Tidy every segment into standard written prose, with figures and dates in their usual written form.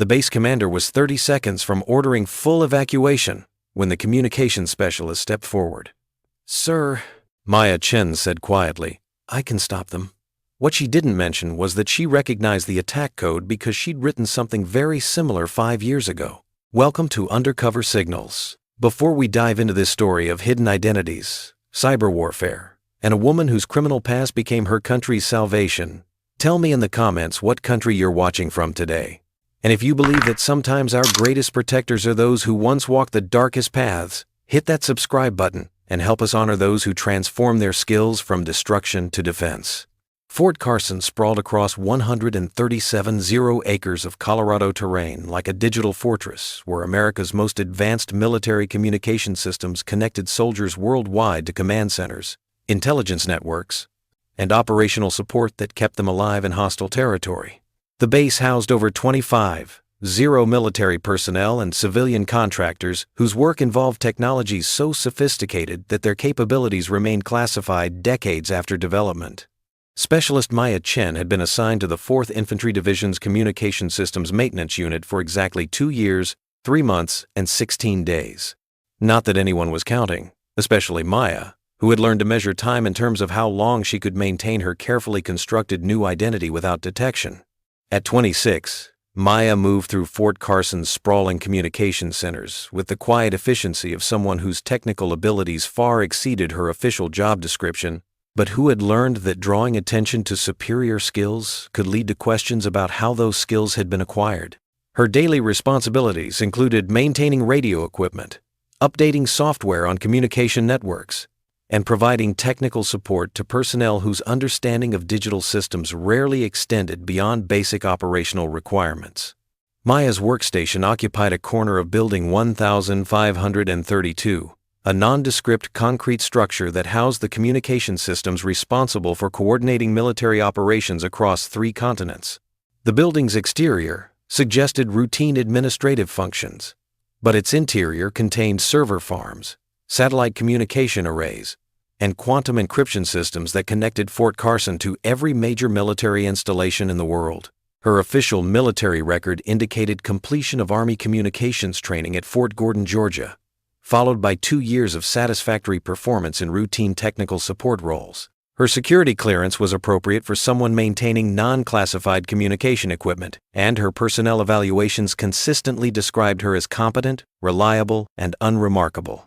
The base commander was 30 seconds from ordering full evacuation when the communications specialist stepped forward. "Sir," Maya Chen said quietly, "I can stop them." What she didn't mention was that she recognized the attack code because she'd written something very similar 5 years ago. Welcome to Undercover Signals. Before we dive into this story of hidden identities, cyber warfare, and a woman whose criminal past became her country's salvation, tell me in the comments what country you're watching from today. And if you believe that sometimes our greatest protectors are those who once walked the darkest paths, hit that subscribe button and help us honor those who transform their skills from destruction to defense. Fort Carson sprawled across 137 acres of Colorado terrain like a digital fortress where America's most advanced military communication systems connected soldiers worldwide to command centers, intelligence networks, and operational support that kept them alive in hostile territory. The base housed over 25 military personnel and civilian contractors whose work involved technologies so sophisticated that their capabilities remained classified decades after development. Specialist Maya Chen had been assigned to the 4th Infantry Division's Communication Systems Maintenance Unit for exactly 2 years, 3 months, and 16 days. Not that anyone was counting, especially Maya, who had learned to measure time in terms of how long she could maintain her carefully constructed new identity without detection. At 26, Maya moved through Fort Carson's sprawling communication centers with the quiet efficiency of someone whose technical abilities far exceeded her official job description, but who had learned that drawing attention to superior skills could lead to questions about how those skills had been acquired. Her daily responsibilities included maintaining radio equipment, updating software on communication networks, and providing technical support to personnel whose understanding of digital systems rarely extended beyond basic operational requirements. Maya's workstation occupied a corner of Building 1532, a nondescript concrete structure that housed the communication systems responsible for coordinating military operations across 3 continents. The building's exterior suggested routine administrative functions, but its interior contained server farms, satellite communication arrays, and quantum encryption systems that connected Fort Carson to every major military installation in the world. Her official military record indicated completion of Army communications training at Fort Gordon, Georgia, followed by 2 years of satisfactory performance in routine technical support roles. Her security clearance was appropriate for someone maintaining non-classified communication equipment, and her personnel evaluations consistently described her as competent, reliable, and unremarkable.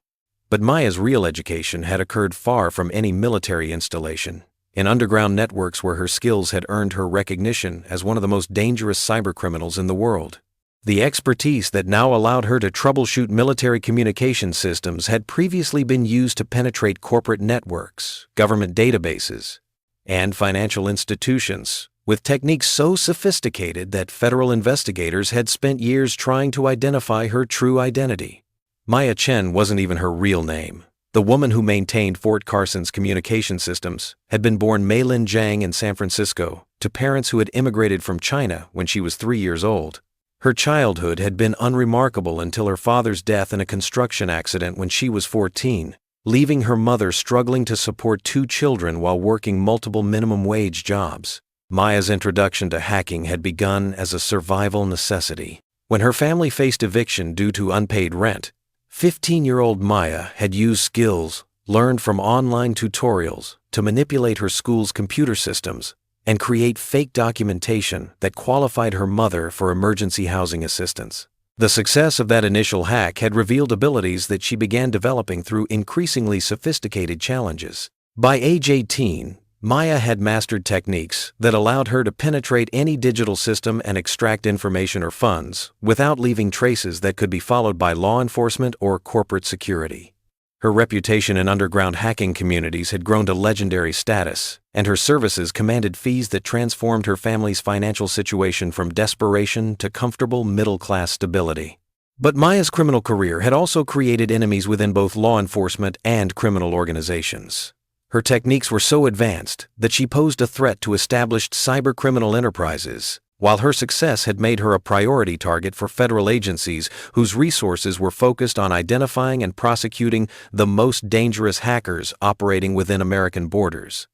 But Maya's real education had occurred far from any military installation, in underground networks where her skills had earned her recognition as one of the most dangerous cybercriminals in the world. The expertise that now allowed her to troubleshoot military communication systems had previously been used to penetrate corporate networks, government databases, and financial institutions, with techniques so sophisticated that federal investigators had spent years trying to identify her true identity. Maya Chen wasn't even her real name. The woman who maintained Fort Carson's communication systems had been born Meilin Zhang in San Francisco to parents who had immigrated from China when she was 3 years old. Her childhood had been unremarkable until her father's death in a construction accident when she was 14, leaving her mother struggling to support 2 children while working multiple minimum wage jobs. Maya's introduction to hacking had begun as a survival necessity. When her family faced eviction due to unpaid rent, 15-year-old Maya had used skills learned from online tutorials to manipulate her school's computer systems and create fake documentation that qualified her mother for emergency housing assistance. The success of that initial hack had revealed abilities that she began developing through increasingly sophisticated challenges. By age 18, Maya had mastered techniques that allowed her to penetrate any digital system and extract information or funds without leaving traces that could be followed by law enforcement or corporate security. Her reputation in underground hacking communities had grown to legendary status, and her services commanded fees that transformed her family's financial situation from desperation to comfortable middle-class stability. But Maya's criminal career had also created enemies within both law enforcement and criminal organizations. Her techniques were so advanced that she posed a threat to established cybercriminal enterprises, while her success had made her a priority target for federal agencies whose resources were focused on identifying and prosecuting the most dangerous hackers operating within American borders.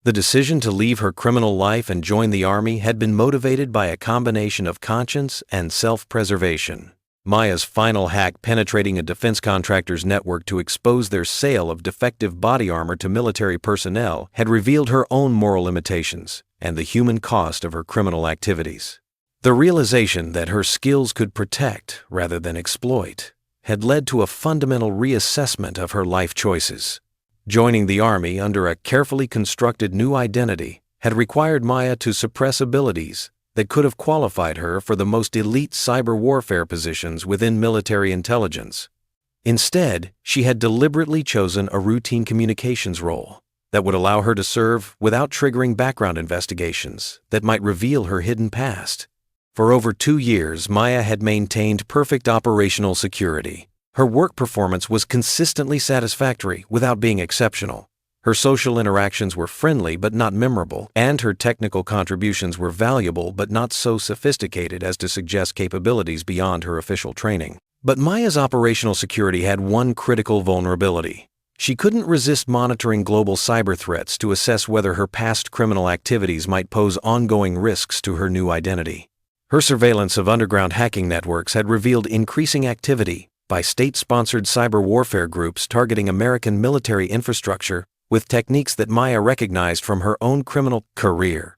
The decision to leave her criminal life and join the Army had been motivated by a combination of conscience and self-preservation. Maya's final hack, penetrating a defense contractor's network to expose their sale of defective body armor to military personnel, had revealed her own moral limitations and the human cost of her criminal activities. The realization that her skills could protect rather than exploit had led to a fundamental reassessment of her life choices. Joining the Army under a carefully constructed new identity had required Maya to suppress abilities that could have qualified her for the most elite cyber warfare positions within military intelligence. Instead, she had deliberately chosen a routine communications role that would allow her to serve without triggering background investigations that might reveal her hidden past. For over 2 years, Maya had maintained perfect operational security. Her work performance was consistently satisfactory without being exceptional. Her social interactions were friendly but not memorable, and her technical contributions were valuable but not so sophisticated as to suggest capabilities beyond her official training. But Maya's operational security had one critical vulnerability. She couldn't resist monitoring global cyber threats to assess whether her past criminal activities might pose ongoing risks to her new identity. Her surveillance of underground hacking networks had revealed increasing activity by state-sponsored cyber warfare groups targeting American military infrastructure with techniques that Maya recognized from her own criminal career.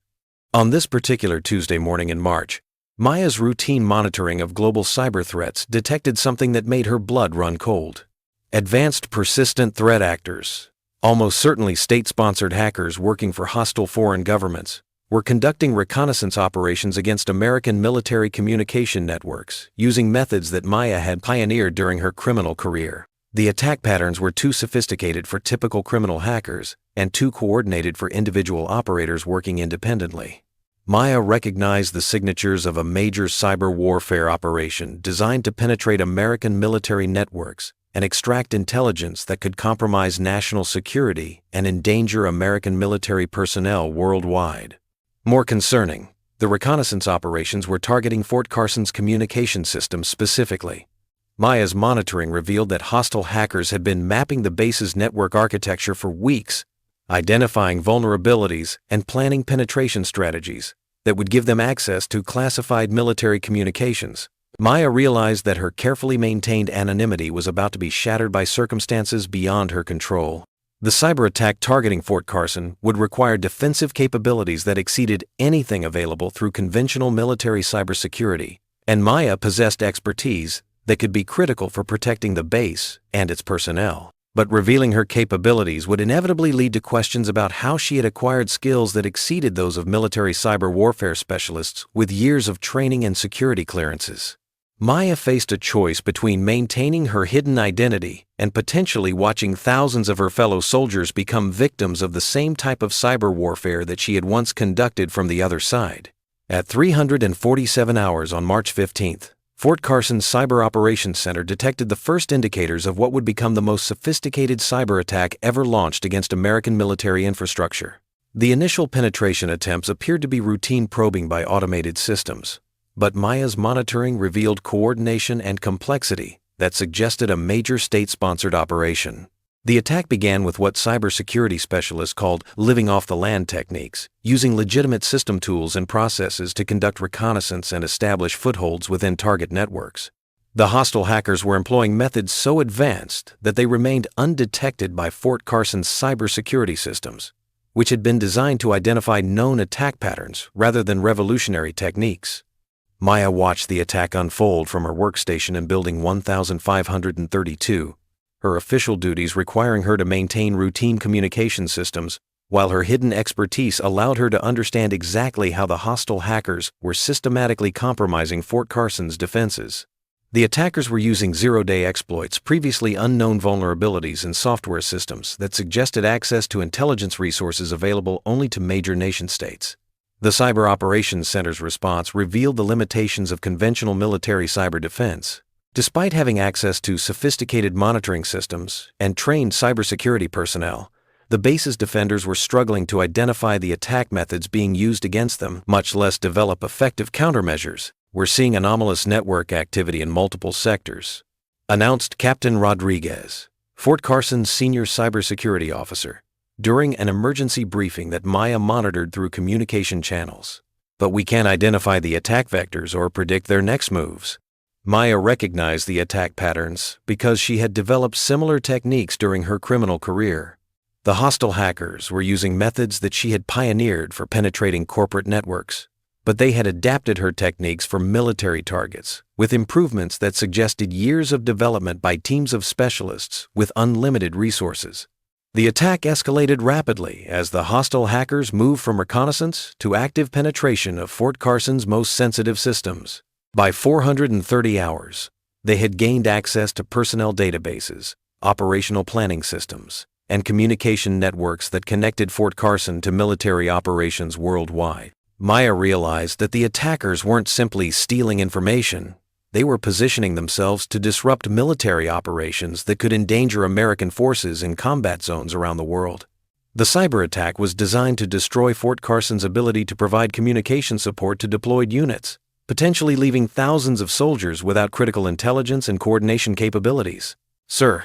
On this particular Tuesday morning in March, Maya's routine monitoring of global cyber threats detected something that made her blood run cold. Advanced persistent threat actors, almost certainly state-sponsored hackers working for hostile foreign governments, were conducting reconnaissance operations against American military communication networks using methods that Maya had pioneered during her criminal career. The attack patterns were too sophisticated for typical criminal hackers and too coordinated for individual operators working independently. Maya recognized the signatures of a major cyber warfare operation designed to penetrate American military networks and extract intelligence that could compromise national security and endanger American military personnel worldwide. More concerning, the reconnaissance operations were targeting Fort Carson's communication systems specifically. Maya's monitoring revealed that hostile hackers had been mapping the base's network architecture for weeks, identifying vulnerabilities and planning penetration strategies that would give them access to classified military communications. Maya realized that her carefully maintained anonymity was about to be shattered by circumstances beyond her control. The cyber attack targeting Fort Carson would require defensive capabilities that exceeded anything available through conventional military cybersecurity, and Maya possessed expertise that could be critical for protecting the base and its personnel. But revealing her capabilities would inevitably lead to questions about how she had acquired skills that exceeded those of military cyber warfare specialists with years of training and security clearances. Maya faced a choice between maintaining her hidden identity and potentially watching thousands of her fellow soldiers become victims of the same type of cyber warfare that she had once conducted from the other side. At 347 hours on March 15th, Fort Carson's Cyber Operations Center detected the first indicators of what would become the most sophisticated cyber attack ever launched against American military infrastructure. The initial penetration attempts appeared to be routine probing by automated systems, but Maya's monitoring revealed coordination and complexity that suggested a major state-sponsored operation. The attack began with what cybersecurity specialists called living off the land techniques, using legitimate system tools and processes to conduct reconnaissance and establish footholds within target networks. The hostile hackers were employing methods so advanced that they remained undetected by Fort Carson's cybersecurity systems, which had been designed to identify known attack patterns rather than revolutionary techniques. Maya watched the attack unfold from her workstation in Building 1532, her official duties requiring her to maintain routine communication systems, while her hidden expertise allowed her to understand exactly how the hostile hackers were systematically compromising Fort Carson's defenses. The attackers were using zero-day exploits, previously unknown vulnerabilities in software systems that suggested access to intelligence resources available only to major nation-states. The Cyber Operations Center's response revealed the limitations of conventional military cyber defense. Despite having access to sophisticated monitoring systems and trained cybersecurity personnel, the base's defenders were struggling to identify the attack methods being used against them, much less develop effective countermeasures. "We're seeing anomalous network activity in multiple sectors," announced Captain Rodriguez, Fort Carson's senior cybersecurity officer, during an emergency briefing that Maya monitored through communication channels. "But we can't identify the attack vectors or predict their next moves." Maya recognized the attack patterns because she had developed similar techniques during her criminal career. The hostile hackers were using methods that she had pioneered for penetrating corporate networks, but they had adapted her techniques for military targets, with improvements that suggested years of development by teams of specialists with unlimited resources. The attack escalated rapidly as the hostile hackers moved from reconnaissance to active penetration of Fort Carson's most sensitive systems. By 430 hours, they had gained access to personnel databases, operational planning systems, and communication networks that connected Fort Carson to military operations worldwide. Maya realized that the attackers weren't simply stealing information, they were positioning themselves to disrupt military operations that could endanger American forces in combat zones around the world. The cyber attack was designed to destroy Fort Carson's ability to provide communication support to deployed units, potentially leaving thousands of soldiers without critical intelligence and coordination capabilities. "Sir,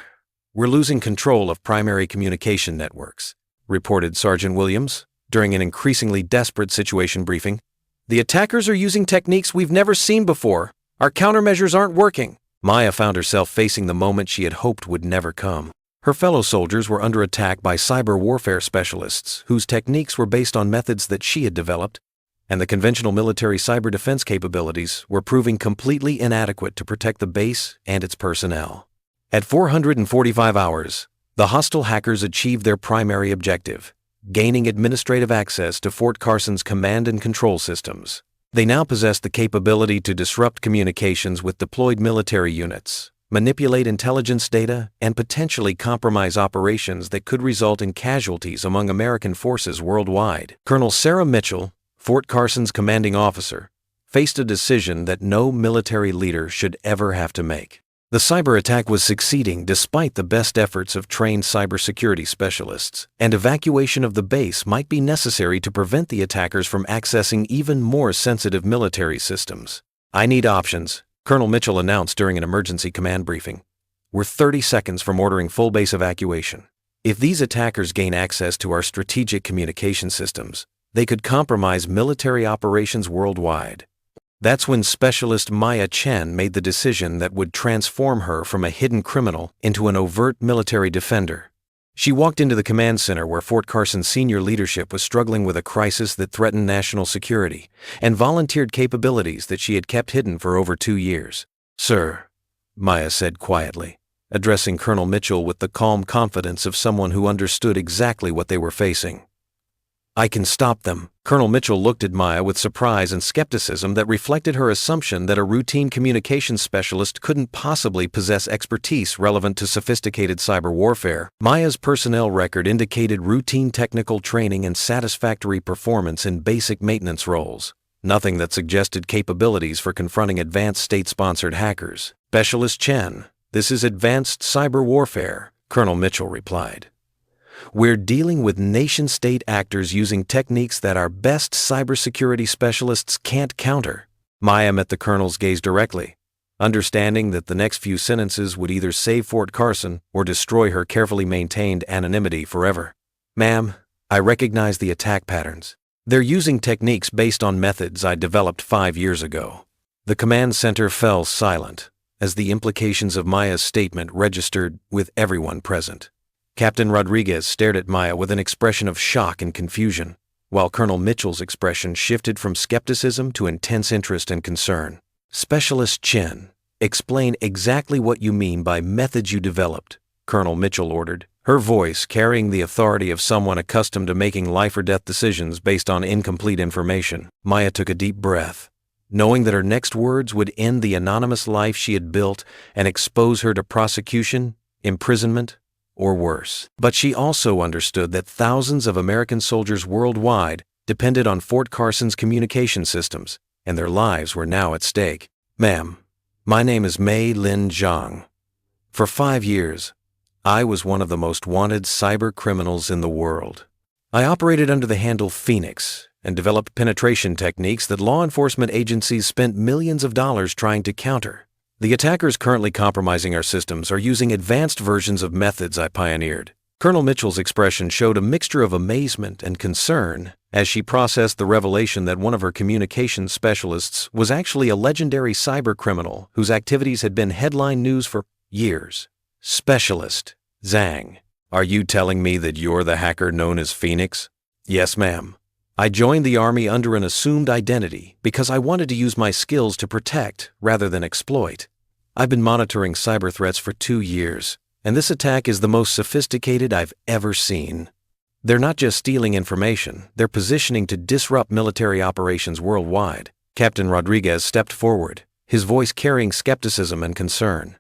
we're losing control of primary communication networks," reported Sergeant Williams during an increasingly desperate situation briefing. "The attackers are using techniques we've never seen before. Our countermeasures aren't working." Maya found herself facing the moment she had hoped would never come. Her fellow soldiers were under attack by cyber warfare specialists whose techniques were based on methods that she had developed, and the conventional military cyber defense capabilities were proving completely inadequate to protect the base and its personnel. At 445 hours, the hostile hackers achieved their primary objective, gaining administrative access to Fort Carson's command and control systems. They now possessed the capability to disrupt communications with deployed military units, manipulate intelligence data, and potentially compromise operations that could result in casualties among American forces worldwide. Colonel Sarah Mitchell, Fort Carson's commanding officer, faced a decision that no military leader should ever have to make. The cyber attack was succeeding despite the best efforts of trained cybersecurity specialists, and evacuation of the base might be necessary to prevent the attackers from accessing even more sensitive military systems. "I need options," Colonel Mitchell announced during an emergency command briefing. "We're 30 seconds from ordering full base evacuation. If these attackers gain access to our strategic communication systems, they could compromise military operations worldwide." That's when specialist Maya Chen made the decision that would transform her from a hidden criminal into an overt military defender. She walked into the command center where Fort Carson's senior leadership was struggling with a crisis that threatened national security, and volunteered capabilities that she had kept hidden for over 2 years. "Sir," Maya said quietly, addressing Colonel Mitchell with the calm confidence of someone who understood exactly what they were facing. "I can stop them." Colonel Mitchell looked at Maya with surprise and skepticism that reflected her assumption that a routine communications specialist couldn't possibly possess expertise relevant to sophisticated cyber warfare. Maya's personnel record indicated routine technical training and satisfactory performance in basic maintenance roles, nothing that suggested capabilities for confronting advanced state-sponsored hackers. "Specialist Chen, this is advanced cyber warfare," Colonel Mitchell replied. "We're dealing with nation-state actors using techniques that our best cybersecurity specialists can't counter." Maya met the colonel's gaze directly, understanding that the next few sentences would either save Fort Carson or destroy her carefully maintained anonymity forever. "Ma'am, I recognize the attack patterns. They're using techniques based on methods I developed 5 years ago." The command center fell silent as the implications of Maya's statement registered with everyone present. Captain Rodriguez stared at Maya with an expression of shock and confusion, while Colonel Mitchell's expression shifted from skepticism to intense interest and concern. "Specialist Chen, explain exactly what you mean by methods you developed," Colonel Mitchell ordered, her voice carrying the authority of someone accustomed to making life-or-death decisions based on incomplete information. Maya took a deep breath, knowing that her next words would end the anonymous life she had built and expose her to prosecution, imprisonment, or worse. But she also understood that thousands of American soldiers worldwide depended on Fort Carson's communication systems, and their lives were now at stake. "Ma'am, my name is Mei Lin Zhang. For 5 years, I was one of the most wanted cyber criminals in the world. I operated under the handle Phoenix and developed penetration techniques that law enforcement agencies spent millions of dollars trying to counter. The attackers currently compromising our systems are using advanced versions of methods I pioneered, Colonel Mitchell's expression showed a mixture of amazement and concern as she processed the revelation that one of her communications specialists was actually a legendary cybercriminal whose activities had been headline news for years. Specialist, Zhang. Are you telling me that you're the hacker known as Phoenix? Yes, ma'am. I joined the Army under an assumed identity because I wanted to use my skills to protect rather than exploit. I've been monitoring cyber threats for 2 years, and this attack is the most sophisticated I've ever seen. They're not just stealing information, they're positioning to disrupt military operations worldwide. Captain Rodriguez stepped forward, his voice carrying skepticism and concern.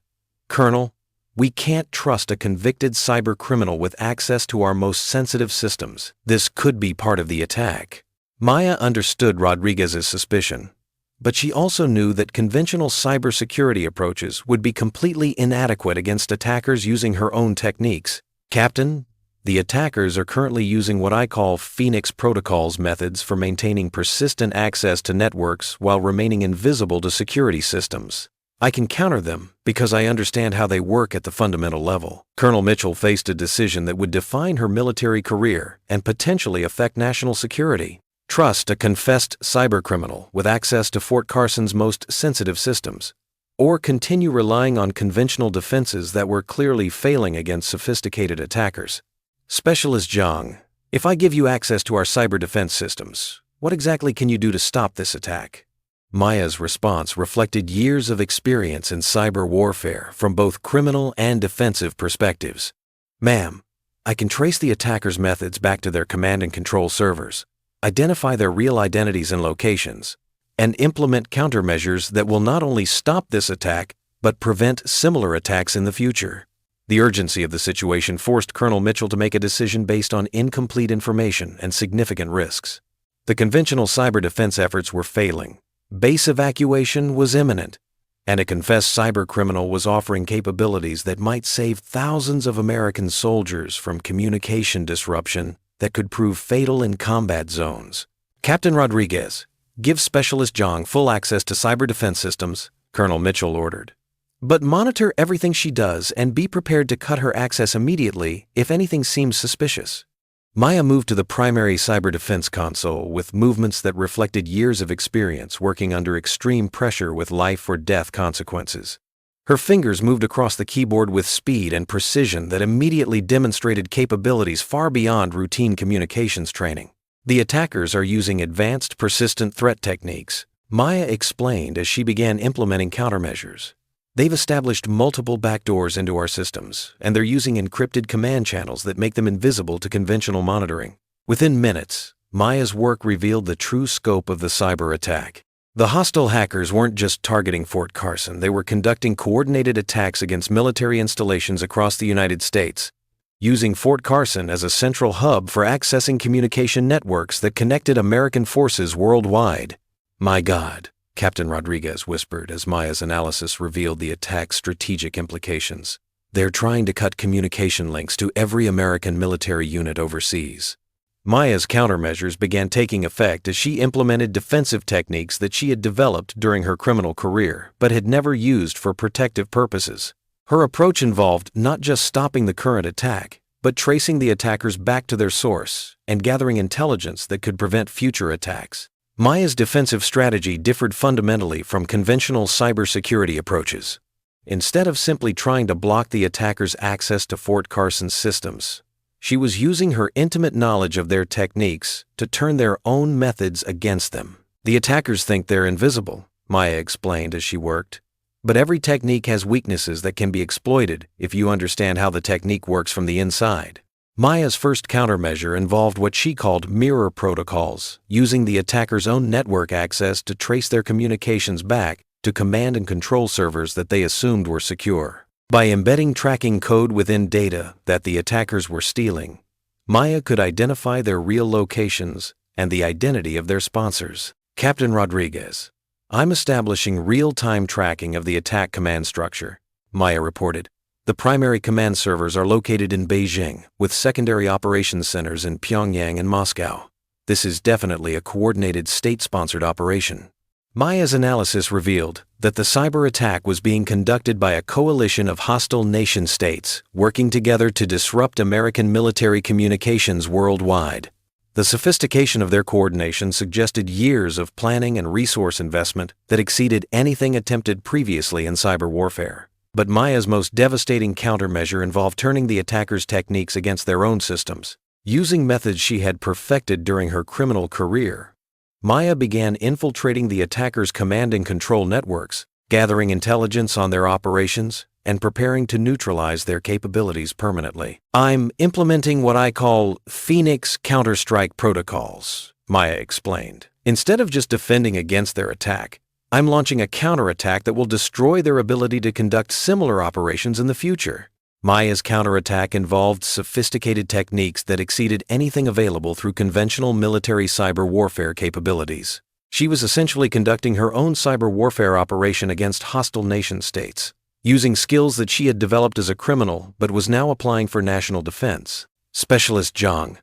Colonel, we can't trust a convicted cyber criminal with access to our most sensitive systems. This could be part of the attack. Maya understood Rodriguez's suspicion, but she also knew that conventional cybersecurity approaches would be completely inadequate against attackers using her own techniques. Captain, the attackers are currently using what I call Phoenix Protocols methods for maintaining persistent access to networks while remaining invisible to security systems. I can counter them because I understand how they work at the fundamental level. Colonel Mitchell faced a decision that would define her military career and potentially affect national security. Trust a confessed cybercriminal with access to Fort Carson's most sensitive systems, or continue relying on conventional defenses that were clearly failing against sophisticated attackers. Specialist Zhang, if I give you access to our cyber defense systems, what exactly can you do to stop this attack? Maya's response reflected years of experience in cyber warfare from both criminal and defensive perspectives. Ma'am, I can trace the attackers' methods back to their command and control servers, identify their real identities and locations, and implement countermeasures that will not only stop this attack, but prevent similar attacks in the future. The urgency of the situation forced Colonel Mitchell to make a decision based on incomplete information and significant risks. The conventional cyber defense efforts were failing. Base evacuation was imminent, and a confessed cybercriminal was offering capabilities that might save thousands of American soldiers from communication disruption that could prove fatal in combat zones. Captain Rodriguez, give Specialist Zhang full access to cyber defense systems, Colonel Mitchell ordered. But monitor everything she does and be prepared to cut her access immediately if anything seems suspicious. Maya moved to the primary cyber defense console with movements that reflected years of experience working under extreme pressure with life or death consequences. Her fingers moved across the keyboard with speed and precision that immediately demonstrated capabilities far beyond routine communications training. The attackers are using advanced persistent threat techniques, Maya explained as she began implementing countermeasures. They've established multiple backdoors into our systems, and they're using encrypted command channels that make them invisible to conventional monitoring. Within minutes, Maya's work revealed the true scope of the cyber attack. The hostile hackers weren't just targeting Fort Carson, they were conducting coordinated attacks against military installations across the United States, using Fort Carson as a central hub for accessing communication networks that connected American forces worldwide. My God, Captain Rodriguez whispered as Maya's analysis revealed the attack's strategic implications. They're trying to cut communication links to every American military unit overseas. Maya's countermeasures began taking effect as she implemented defensive techniques that she had developed during her criminal career but had never used for protective purposes. Her approach involved not just stopping the current attack, but tracing the attackers back to their source and gathering intelligence that could prevent future attacks. Maya's defensive strategy differed fundamentally from conventional cybersecurity approaches. Instead of simply trying to block the attackers' access to Fort Carson's systems, she was using her intimate knowledge of their techniques to turn their own methods against them. The attackers think they're invisible, Maya explained as she worked, but every technique has weaknesses that can be exploited if you understand how the technique works from the inside. Maya's first countermeasure involved what she called mirror protocols, using the attacker's own network access to trace their communications back to command and control servers that they assumed were secure. By embedding tracking code within data that the attackers were stealing, Maya could identify their real locations and the identity of their sponsors. Captain Rodriguez, I'm establishing real-time tracking of the attack command structure, Maya reported. The primary command servers are located in Beijing, with secondary operations centers in Pyongyang and Moscow. This is definitely a coordinated state-sponsored operation. Maya's analysis revealed that the cyber attack was being conducted by a coalition of hostile nation-states working together to disrupt American military communications worldwide. The sophistication of their coordination suggested years of planning and resource investment that exceeded anything attempted previously in cyber warfare. But Maya's most devastating countermeasure involved turning the attackers' techniques against their own systems. Using methods she had perfected during her criminal career, Maya began infiltrating the attackers' command and control networks, gathering intelligence on their operations, and preparing to neutralize their capabilities permanently. "I'm implementing what I call Phoenix counter-strike protocols," Maya explained. "Instead of just defending against their attack, I'm launching a counterattack that will destroy their ability to conduct similar operations in the future." Maya's counterattack involved sophisticated techniques that exceeded anything available through conventional military cyber warfare capabilities. She was essentially conducting her own cyber warfare operation against hostile nation-states, using skills that she had developed as a criminal but was now applying for national defense. "Specialist Zhang,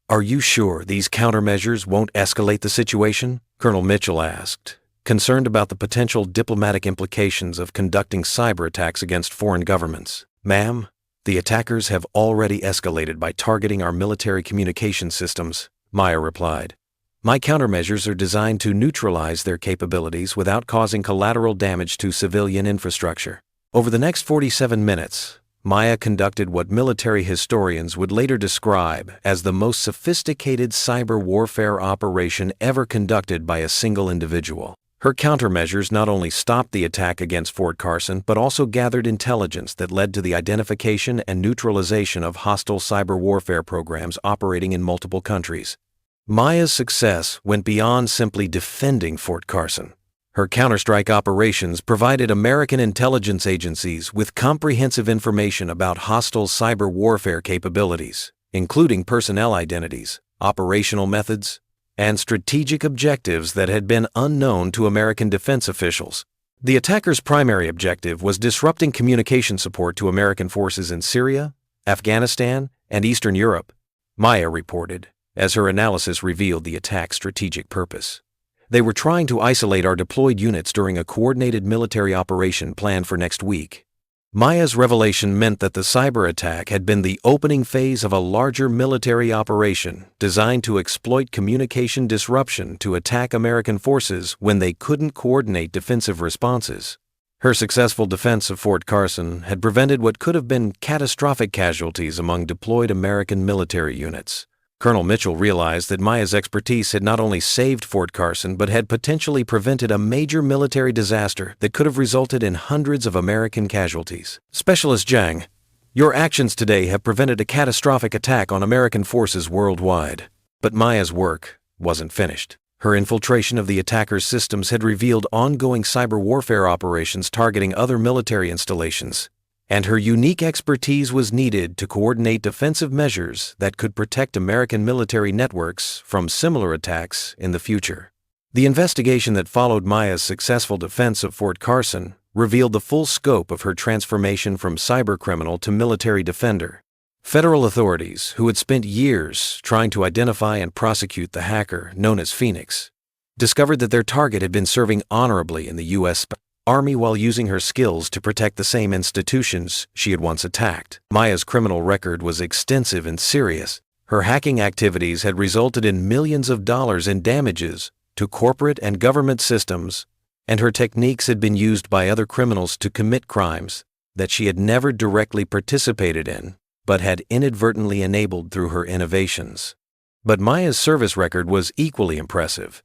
are you sure these countermeasures won't escalate the situation?" Colonel Mitchell asked, concerned about the potential diplomatic implications of conducting cyber attacks against foreign governments. "Ma'am, the attackers have already escalated by targeting our military communication systems," Maya replied. "My countermeasures are designed to neutralize their capabilities without causing collateral damage to civilian infrastructure." Over the next 47 minutes, Maya conducted what military historians would later describe as the most sophisticated cyber warfare operation ever conducted by a single individual. Her countermeasures not only stopped the attack against Fort Carson, but also gathered intelligence that led to the identification and neutralization of hostile cyber warfare programs operating in multiple countries. Maya's success went beyond simply defending Fort Carson. Her counterstrike operations provided American intelligence agencies with comprehensive information about hostile cyber warfare capabilities, including personnel identities, operational methods, and strategic objectives that had been unknown to American defense officials. The attackers' primary objective was disrupting communication support to American forces in Syria, Afghanistan, and Eastern Europe, Maya reported, as her analysis revealed the attack's strategic purpose. "They were trying to isolate our deployed units during a coordinated military operation planned for next week." Maya's revelation meant that the cyber attack had been the opening phase of a larger military operation designed to exploit communication disruption to attack American forces when they couldn't coordinate defensive responses. Her successful defense of Fort Carson had prevented what could have been catastrophic casualties among deployed American military units. Colonel Mitchell realized that Maya's expertise had not only saved Fort Carson, but had potentially prevented a major military disaster that could have resulted in hundreds of American casualties. "Specialist Zhang, your actions today have prevented a catastrophic attack on American forces worldwide." But Maya's work wasn't finished. Her infiltration of the attackers' systems had revealed ongoing cyber warfare operations targeting other military installations, and her unique expertise was needed to coordinate defensive measures that could protect American military networks from similar attacks in the future. The investigation that followed Maya's successful defense of Fort Carson revealed the full scope of her transformation from cybercriminal to military defender. Federal authorities, who had spent years trying to identify and prosecute the hacker known as Phoenix, discovered that their target had been serving honorably in the U.S. Army while using her skills to protect the same institutions she had once attacked. Maya's criminal record was extensive and serious. Her hacking activities had resulted in millions of dollars in damages to corporate and government systems, and her techniques had been used by other criminals to commit crimes that she had never directly participated in, but had inadvertently enabled through her innovations. But Maya's service record was equally impressive.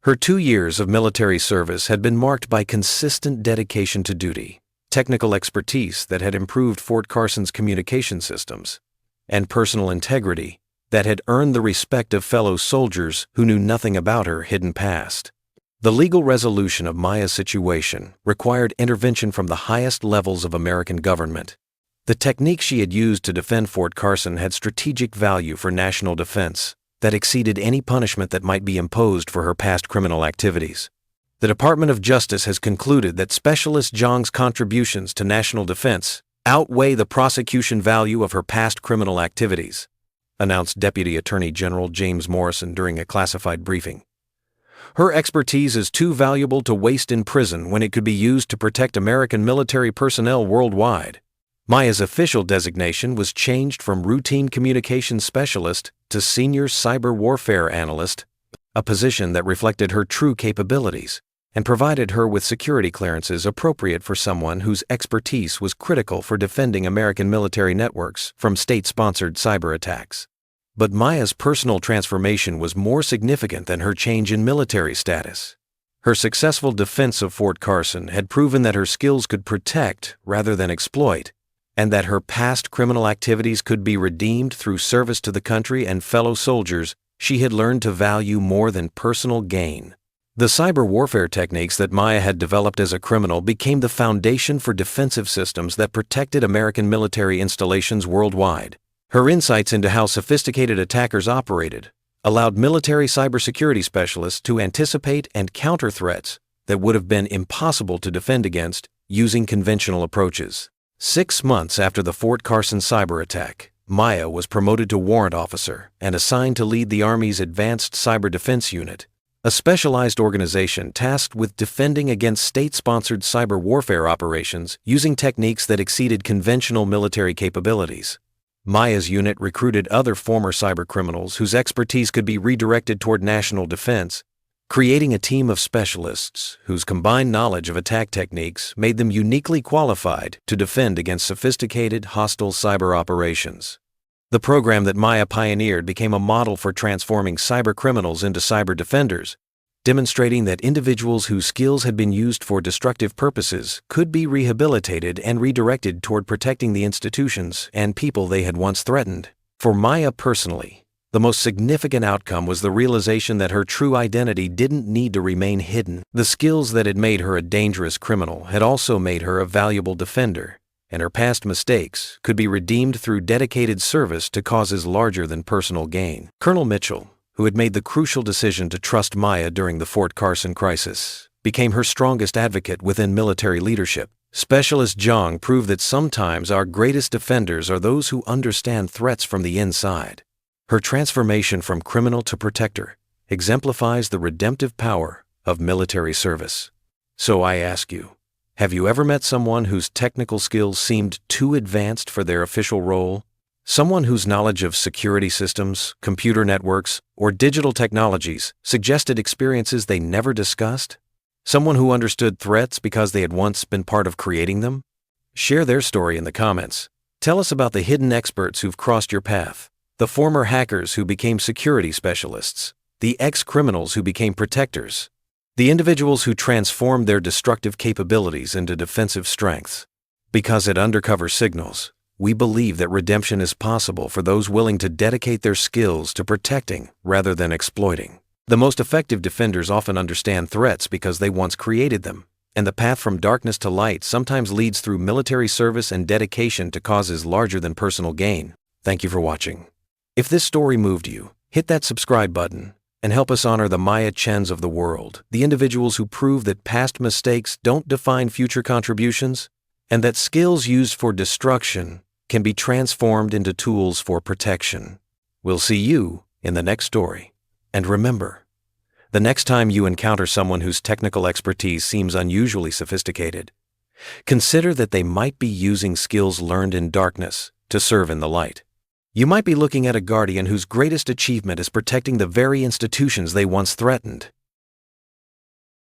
Her 2 years of military service had been marked by consistent dedication to duty, technical expertise that had improved Fort Carson's communication systems, and personal integrity that had earned the respect of fellow soldiers who knew nothing about her hidden past. The legal resolution of Maya's situation required intervention from the highest levels of American government. The techniques she had used to defend Fort Carson had strategic value for national defense that exceeded any punishment that might be imposed for her past criminal activities. The Department of Justice has concluded that Specialist Zhang's contributions to national defense outweigh the prosecution value of her past criminal activities, announced Deputy Attorney General James Morrison during a classified briefing. Her expertise is too valuable to waste in prison when it could be used to protect American military personnel worldwide. Maya's official designation was changed from routine communications specialist to senior cyber warfare analyst, a position that reflected her true capabilities and provided her with security clearances appropriate for someone whose expertise was critical for defending American military networks from state-sponsored cyber attacks. But Maya's personal transformation was more significant than her change in military status. Her successful defense of Fort Carson had proven that her skills could protect rather than exploit, and that her past criminal activities could be redeemed through service to the country and fellow soldiers she had learned to value more than personal gain. The cyber warfare techniques that Maya had developed as a criminal became the foundation for defensive systems that protected American military installations worldwide. Her insights into how sophisticated attackers operated allowed military cybersecurity specialists to anticipate and counter threats that would have been impossible to defend against using conventional approaches. 6 months after the Fort Carson cyber attack, Maya was promoted to warrant officer and assigned to lead the Army's Advanced Cyber Defense Unit, a specialized organization tasked with defending against state-sponsored cyber warfare operations using techniques that exceeded conventional military capabilities. Maya's unit recruited other former cybercriminals whose expertise could be redirected toward national defense, creating a team of specialists whose combined knowledge of attack techniques made them uniquely qualified to defend against sophisticated, hostile cyber operations. The program that Maya pioneered became a model for transforming cybercriminals into cyber defenders, demonstrating that individuals whose skills had been used for destructive purposes could be rehabilitated and redirected toward protecting the institutions and people they had once threatened. For Maya personally, the most significant outcome was the realization that her true identity didn't need to remain hidden. The skills that had made her a dangerous criminal had also made her a valuable defender, and her past mistakes could be redeemed through dedicated service to causes larger than personal gain. Colonel Mitchell, who had made the crucial decision to trust Maya during the Fort Carson crisis, became her strongest advocate within military leadership. Specialist Zhang proved that sometimes our greatest defenders are those who understand threats from the inside. Her transformation from criminal to protector exemplifies the redemptive power of military service. So I ask you, have you ever met someone whose technical skills seemed too advanced for their official role? Someone whose knowledge of security systems, computer networks, or digital technologies suggested experiences they never discussed? Someone who understood threats because they had once been part of creating them? Share their story in the comments. Tell us about the hidden experts who've crossed your path, the former hackers who became security specialists, the ex-criminals who became protectors, the individuals who transformed their destructive capabilities into defensive strengths. Because at Undercover Signals, we believe that redemption is possible for those willing to dedicate their skills to protecting rather than exploiting. The most effective defenders often understand threats because they once created them, and the path from darkness to light sometimes leads through military service and dedication to causes larger than personal gain. Thank you for watching. If this story moved you, hit that subscribe button and help us honor the Maya Chens of the world, the individuals who prove that past mistakes don't define future contributions, and that skills used for destruction can be transformed into tools for protection. We'll see you in the next story. And remember, the next time you encounter someone whose technical expertise seems unusually sophisticated, consider that they might be using skills learned in darkness to serve in the light. You might be looking at a guardian whose greatest achievement is protecting the very institutions they once threatened.